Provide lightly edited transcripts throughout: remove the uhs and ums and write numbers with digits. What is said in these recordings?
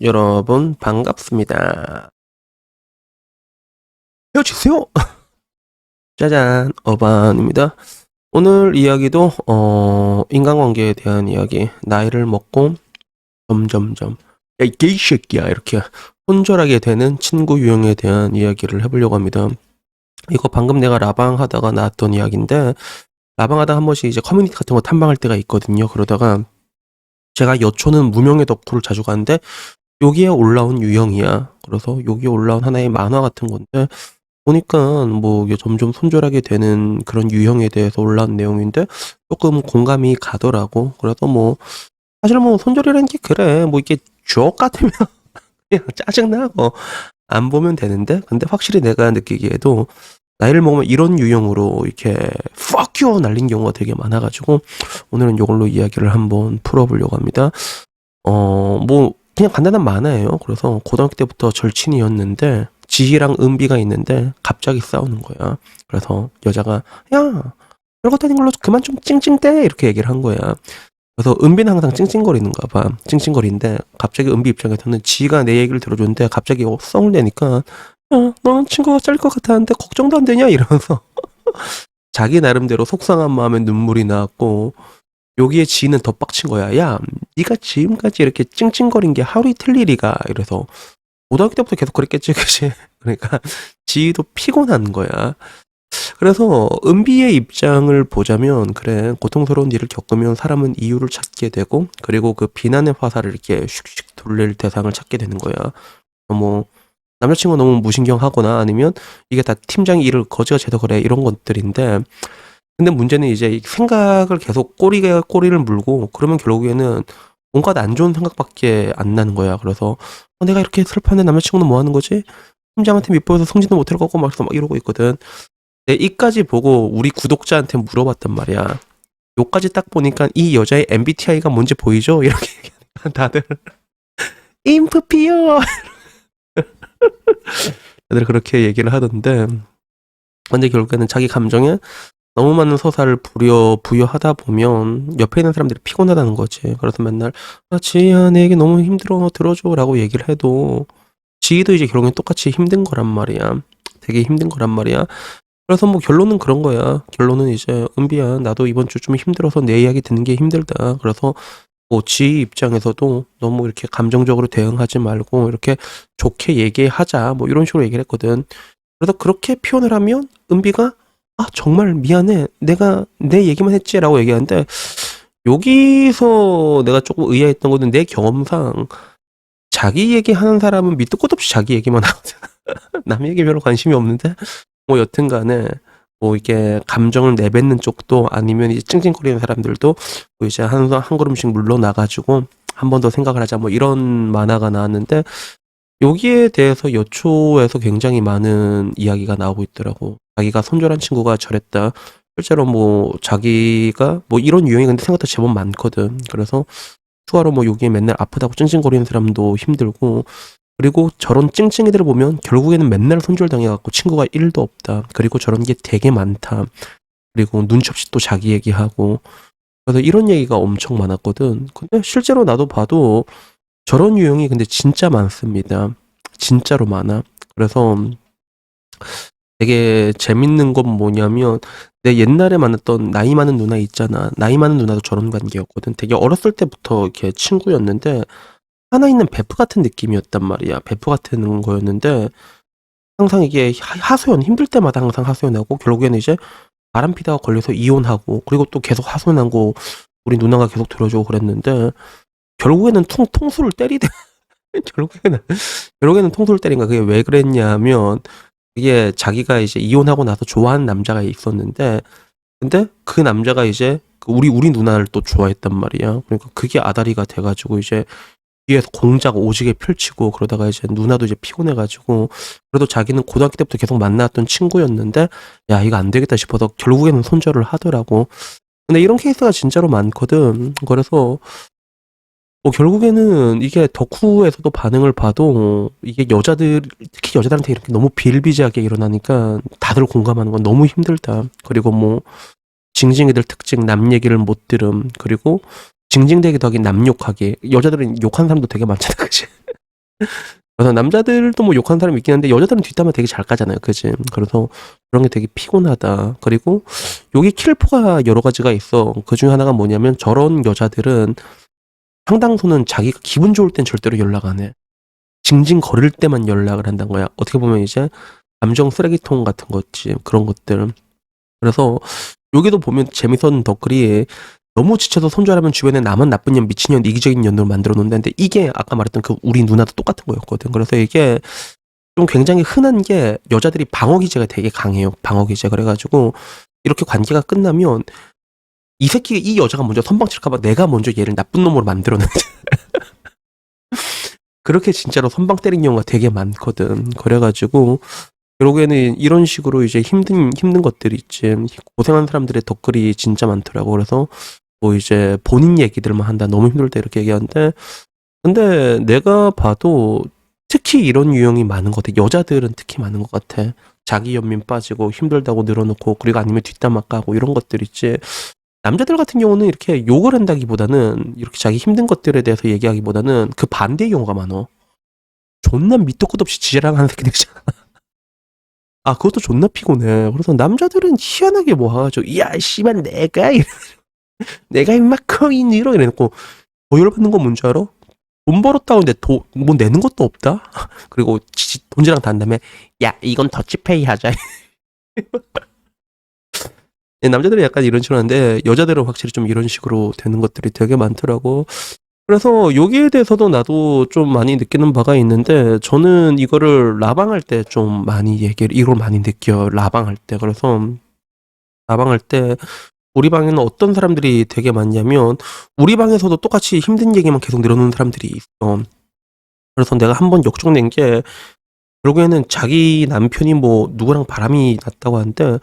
여러분 반갑습니다. 헤어지세요. 짜잔, 어반입니다. 오늘 이야기도 인간관계에 대한 이야기, 나이를 먹고 점점점 야, 이 게이 새끼야 이렇게 혼절하게 되는 친구 유형에 대한 이야기를 해보려고 합니다. 이거 방금 내가 라방 하다가 나왔던 이야기인데, 라방 하다가 한 번씩 이제 커뮤니티 같은 거 탐방할 때가 있거든요. 그러다가 제가 여초는 무명의 덕후를 자주 가는데 여기에 올라온 유형이야. 그래서 여기에 올라온 하나의 만화 같은 건데, 보니까 뭐 이게 점점 손절하게 되는 그런 유형에 대해서 올라온 내용인데 조금 공감이 가더라고. 그래서 뭐 사실 뭐 손절이라는 게 그래 뭐 이게 주옥 같으면 그냥 짜증나고 안 보면 되는데, 근데 확실히 내가 느끼기에도 나이를 먹으면 이런 유형으로 이렇게 fuck you 날린 경우가 되게 많아가지고 오늘은 이걸로 이야기를 한번 풀어보려고 합니다. 뭐 그냥 간단한 만화예요. 그래서 고등학교 때부터 절친이었는데 지희랑 은비가 있는데 갑자기 싸우는 거야. 그래서 여자가 야 별것도 아닌 걸로 그만 좀 찡찡대 이렇게 얘기를 한 거야. 그래서 은비는 항상 찡찡거리는가 봐. 찡찡거리는데 갑자기 은비 입장에서는 지희가 내 얘기를 들어줬는데 갑자기 썽을 내니까 야 너는 친구가 잘릴 것 같았는데 걱정도 안 되냐 이러면서 자기 나름대로 속상한 마음에 눈물이 나왔고, 여기에 지희는 더 빡친 거야. 야, 네가 지금까지 이렇게 찡찡거린 게 하루 이틀 일이가. 이래서 고등학교 때부터 계속 그랬겠지, 그치? 그러니까 지희도 피곤한 거야. 그래서 은비의 입장을 보자면, 그래, 고통스러운 일을 겪으면 사람은 이유를 찾게 되고, 그리고 그 비난의 화살을 이렇게 슉슉 돌릴 대상을 찾게 되는 거야. 뭐 남자친구가 너무 무신경하거나 아니면 이게 다 팀장이 일을 거지가 제도 그래 이런 것들인데, 근데 문제는 이제 이 생각을 계속 꼬리를 물고 그러면 결국에는 온갖 안 좋은 생각밖에 안 나는 거야. 그래서 내가 이렇게 슬퍼하는데 남자친구는 뭐 하는 거지? 팀장한테 밑보여서 성진도 못할 거고 막 이러고 있거든. 내 이까지 보고 우리 구독자한테 물어봤단 말이야. 요까지 딱 보니까 이 여자의 MBTI가 뭔지 보이죠? 이렇게 얘기하니까 다들 인프피어 다들 그렇게 얘기를 하던데, 근데 결국에는 자기 감정에 너무 많은 서사를 부여하다 보면 옆에 있는 사람들이 피곤하다는 거지. 그래서 맨날 지희야 내 얘기 너무 힘들어 들어줘 라고 얘기를 해도 지희도 이제 결국엔 똑같이 힘든 거란 말이야. 되게 힘든 거란 말이야. 그래서 뭐 결론은 그런 거야. 결론은 이제 은비야 나도 이번 주 좀 힘들어서 내 이야기 듣는 게 힘들다. 그래서 뭐 지희 입장에서도 너무 이렇게 감정적으로 대응하지 말고 이렇게 좋게 얘기하자 뭐 이런 식으로 얘기를 했거든. 그래서 그렇게 표현을 하면 은비가 정말 미안해 내가 내 얘기만 했지 라고 얘기하는데, 여기서 내가 조금 의아했던 거는 내 경험상 자기 얘기하는 사람은 밑도 끝도 없이 자기 얘기만 하거든. 남 얘기 별로 관심이 없는데 뭐 여튼간에 뭐 이게 감정을 내뱉는 쪽도 아니면 이제 찡찡거리는 사람들도 뭐 이제 한 걸음씩 물러나가지고 한 번 더 생각을 하자 뭐 이런 만화가 나왔는데, 여기에 대해서 여초에서 굉장히 많은 이야기가 나오고 있더라고. 자기가 손절한 친구가 저랬다. 실제로 뭐 자기가 뭐 이런 유형이 근데 생각보다 제법 많거든. 그래서 추가로 뭐 여기에 맨날 아프다고 찡찡거리는 사람도 힘들고, 그리고 저런 찡찡이들을 보면 결국에는 맨날 손절당해갖고 친구가 1도 없다. 그리고 저런 게 되게 많다. 그리고 눈치 없이 또 자기 얘기하고. 그래서 이런 얘기가 엄청 많았거든. 근데 실제로 나도 봐도 저런 유형이 근데 진짜 많습니다. 진짜로 많아. 그래서 되게 재밌는 건 뭐냐면, 내 옛날에 만났던 나이 많은 누나 있잖아. 나이 많은 누나도 저런 관계였거든. 되게 어렸을 때부터 이렇게 친구였는데 하나 있는 베프 같은 느낌이었단 말이야. 베프 같은 거였는데 항상 이게 하소연 힘들 때마다 항상 하소연하고 결국에는 이제 바람 피다가 걸려서 이혼하고, 그리고 또 계속 하소연하고 우리 누나가 계속 들어주고 그랬는데 결국에는 통수를 때리대. 결국에는 통수를 때린 거야. 그게 왜 그랬냐면, 이게 자기가 이제 이혼하고 나서 좋아하는 남자가 있었는데, 근데 그 남자가 이제 우리 누나를 또 좋아했단 말이야. 그러니까 그게 아다리가 돼가지고 이제 뒤에서 공작 오지게 펼치고, 그러다가 이제 누나도 이제 피곤해가지고, 그래도 자기는 고등학교 때부터 계속 만나왔던 친구였는데 야 이거 안 되겠다 싶어서 결국에는 손절을 하더라고. 근데 이런 케이스가 진짜로 많거든. 그래서 뭐 결국에는 이게 덕후에서도 반응을 봐도 이게 특히 여자들한테 이렇게 너무 비일비재하게 일어나니까 다들 공감하는 건 너무 힘들다. 그리고 뭐 징징이들 특징 남 얘기를 못 들음, 그리고 징징대기도 하긴 남 욕하기. 여자들은 욕하는 사람도 되게 많잖아, 그치? 그래서 남자들도 뭐 욕하는 사람이 있긴 한데 여자들은 뒷담화 되게 잘 까잖아요, 그치? 그래서 그런 게 되게 피곤하다. 그리고 여기 킬포가 여러 가지가 있어. 그 중에 하나가 뭐냐면 저런 여자들은 상당수는 자기가 기분 좋을 땐 절대로 연락 안 해. 징징 거릴 때만 연락을 한다는 거야. 어떻게 보면 이제 감정 쓰레기통 같은 거지. 그런 것들. 그래서 여기도 보면 재밌었는 댓글이 너무 지쳐서 손절하면 주변에 나만 나쁜 년, 미친년, 이기적인 년으로 만들어 놓는다는데 이게 아까 말했던 그 우리 누나도 똑같은 거였거든. 그래서 이게 좀 굉장히 흔한 게 여자들이 방어 기제가 되게 강해요. 방어 기제. 그래가지고 이렇게 관계가 끝나면 이 새끼가 이 여자가 먼저 선방칠까봐 내가 먼저 얘를 나쁜 놈으로 만들어놨는데 그렇게 진짜로 선방 때린 경우가 되게 많거든. 그래가지고 결국에는 이런 식으로 이제 힘든 것들이 있지. 고생한 사람들의 댓글이 진짜 많더라고. 그래서 뭐 이제 본인 얘기들만 한다. 너무 힘들다 이렇게 얘기하는데 근데 내가 봐도 특히 이런 유형이 많은 것 같아. 여자들은 특히 많은 것 같아. 자기 연민 빠지고 힘들다고 늘어놓고 그리고 아니면 뒷담화 까고 이런 것들 있지. 남자들 같은 경우는 이렇게 욕을 한다기보다는 이렇게 자기 힘든 것들에 대해서 얘기하기보다는 그 반대의 경우가 많어. 존나 밑도 끝도 없이 지랄하는 새끼들이잖아. 아 그것도 존나 피곤해. 그래서 남자들은 희한하게 뭐 하가지고 야 씨발 내가 임마 코인으로 이래놓고 더 열받는 건 뭔지 알아? 돈 벌었다고 근데 뭐 내는 것도 없다? 그리고 돈지랑 다 한 다음에 야 이건 더치페이 하자. 남자들은 약간 이런 식으로 하는데 여자들은 확실히 좀 이런 식으로 되는 것들이 되게 많더라고. 그래서 여기에 대해서도 나도 좀 많이 느끼는 바가 있는데 저는 이거를 라방할 때 좀 많이 이걸 많이 느껴요. 라방할 때. 그래서 라방할 때 우리 방에는 어떤 사람들이 되게 많냐면 우리 방에서도 똑같이 힘든 얘기만 계속 늘어놓는 사람들이 있어. 그래서 내가 한번 역정낸 게 결국에는 자기 남편이 뭐 누구랑 바람이 났다고 하는데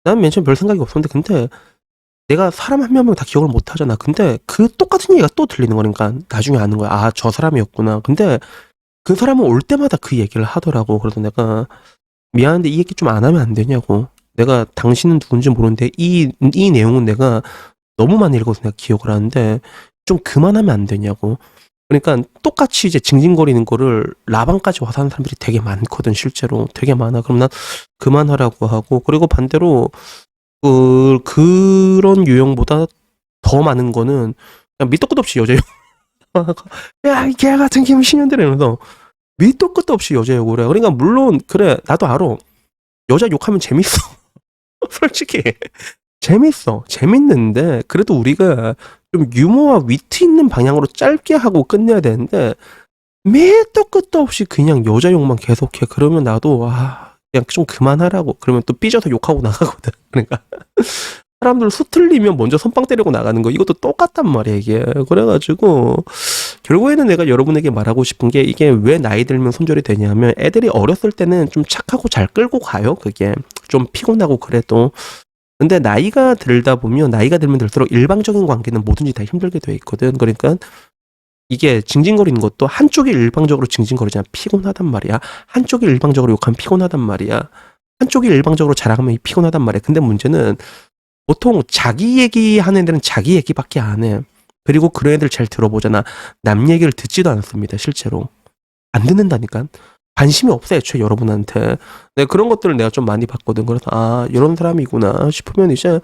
난 맨 처음 별 생각이 없었는데 근데 내가 사람 한 명만 다 기억을 못 하잖아. 근데 그 똑같은 얘기가 또 들리는 거니까 나중에 아는 거야. 아, 저 사람이었구나. 근데 그 사람은 올 때마다 그 얘기를 하더라고. 그래서 내가 미안한데 이 얘기 좀 안 하면 안 되냐고. 내가 당신은 누군지 모르는데 이 내용은 내가 너무 많이 읽어서 내가 기억을 하는데 좀 그만하면 안 되냐고. 그러니까 똑같이 이제 징징거리는 거를 라방까지 와서 하는 사람들이 되게 많거든. 실제로 되게 많아. 그럼 난 그만하라고 하고 그리고 반대로 그런 유형보다 더 많은 거는 그냥 밑도 끝도 없이 여자 욕. 야, 이 개 같은 김신년들 이러면서 밑도 끝도 없이 여자 욕을 해. 그러니까 물론 그래 나도 알아. 여자 욕하면 재밌어. 솔직히 재밌어. 재밌는데 그래도 우리가 좀 유머와 위트 있는 방향으로 짧게 하고 끝내야 되는데 밑도 끝도 없이 그냥 여자 욕만 계속해. 그러면 나도 그냥 좀 그만하라고. 그러면 또 삐져서 욕하고 나가거든. 그러니까 사람들 수틀리면 먼저 선빵 때리고 나가는 거 이것도 똑같단 말이야 이게. 그래가지고 결국에는 내가 여러분에게 말하고 싶은 게 이게 왜 나이 들면 손절이 되냐면 애들이 어렸을 때는 좀 착하고 잘 끌고 가요. 그게 좀 피곤하고 그래도 근데 나이가 들면 들수록 일방적인 관계는 뭐든지 다 힘들게 돼 있거든. 그러니까 이게 징징거리는 것도 한쪽이 일방적으로 징징거리잖아. 피곤하단 말이야. 한쪽이 일방적으로 욕하면 피곤하단 말이야. 한쪽이 일방적으로 자랑하면 피곤하단 말이야. 근데 문제는 보통 자기 얘기하는 애들은 자기 얘기밖에 안 해. 그리고 그런 애들 잘 들어보잖아. 남 얘기를 듣지도 않습니다. 실제로. 안 듣는다니까. 관심이 없어 애초에 여러분한테. 네, 그런 것들을 내가 좀 많이 봤거든. 그래서 이런 사람이구나 싶으면 이제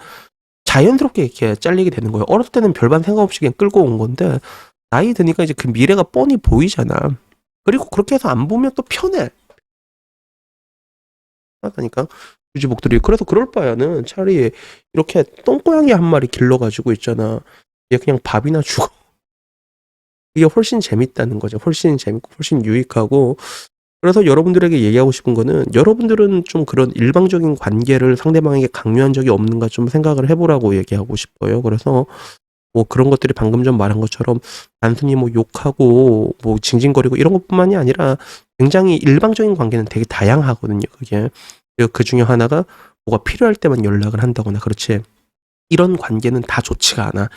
자연스럽게 이렇게 잘리게 되는 거예요. 어렸을 때는 별반 생각 없이 그냥 끌고 온 건데 나이 드니까 이제 그 미래가 뻔히 보이잖아. 그리고 그렇게 해서 안 보면 또 편해. 하다니까 유지복들이. 그래서 그럴 바에는 차라리 이렇게 똥고양이 한 마리 길러가지고 있잖아. 얘 그냥 밥이나 주고 이게 훨씬 재밌다는 거죠. 훨씬 재밌고 훨씬 유익하고. 그래서 여러분들에게 얘기하고 싶은 거는 여러분들은 좀 그런 일방적인 관계를 상대방에게 강요한 적이 없는가 좀 생각을 해보라고 얘기하고 싶어요. 그래서 뭐 그런 것들이 방금 전 말한 것처럼 단순히 뭐 욕하고 뭐 징징거리고 이런 것뿐만이 아니라 굉장히 일방적인 관계는 되게 다양하거든요. 그게 그 중에 하나가 뭐가 필요할 때만 연락을 한다거나 그렇지. 이런 관계는 다 좋지가 않아.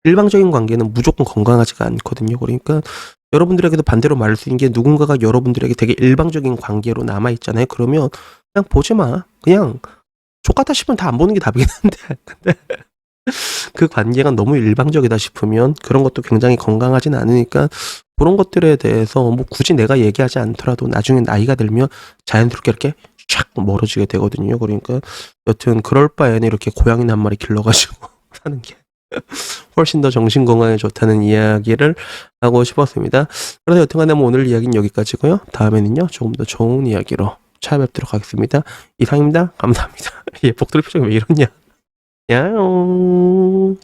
일방적인 관계는 무조건 건강하지가 않거든요. 그러니까 여러분들에게도 반대로 말할 수 있는 게 누군가가 여러분들에게 되게 일방적인 관계로 남아있잖아요. 그러면 그냥 보지 마. 그냥 족같다 싶으면 다 안 보는 게 답이긴 한데 근데 그 관계가 너무 일방적이다 싶으면 그런 것도 굉장히 건강하진 않으니까 그런 것들에 대해서 뭐 굳이 내가 얘기하지 않더라도 나중에 나이가 들면 자연스럽게 이렇게 샥 멀어지게 되거든요. 그러니까 여튼 그럴 바에는 이렇게 고양이나 한 마리 길러가지고 사는 게 훨씬 더 정신 건강에 좋다는 이야기를 하고 싶었습니다. 그래서 여튼간에 뭐 오늘 이야기는 여기까지고요. 다음에는요 조금 더 좋은 이야기로 찾아뵙도록 하겠습니다. 이상입니다. 감사합니다. 얘 복돌이 표정이 왜 이러냐? 야옹.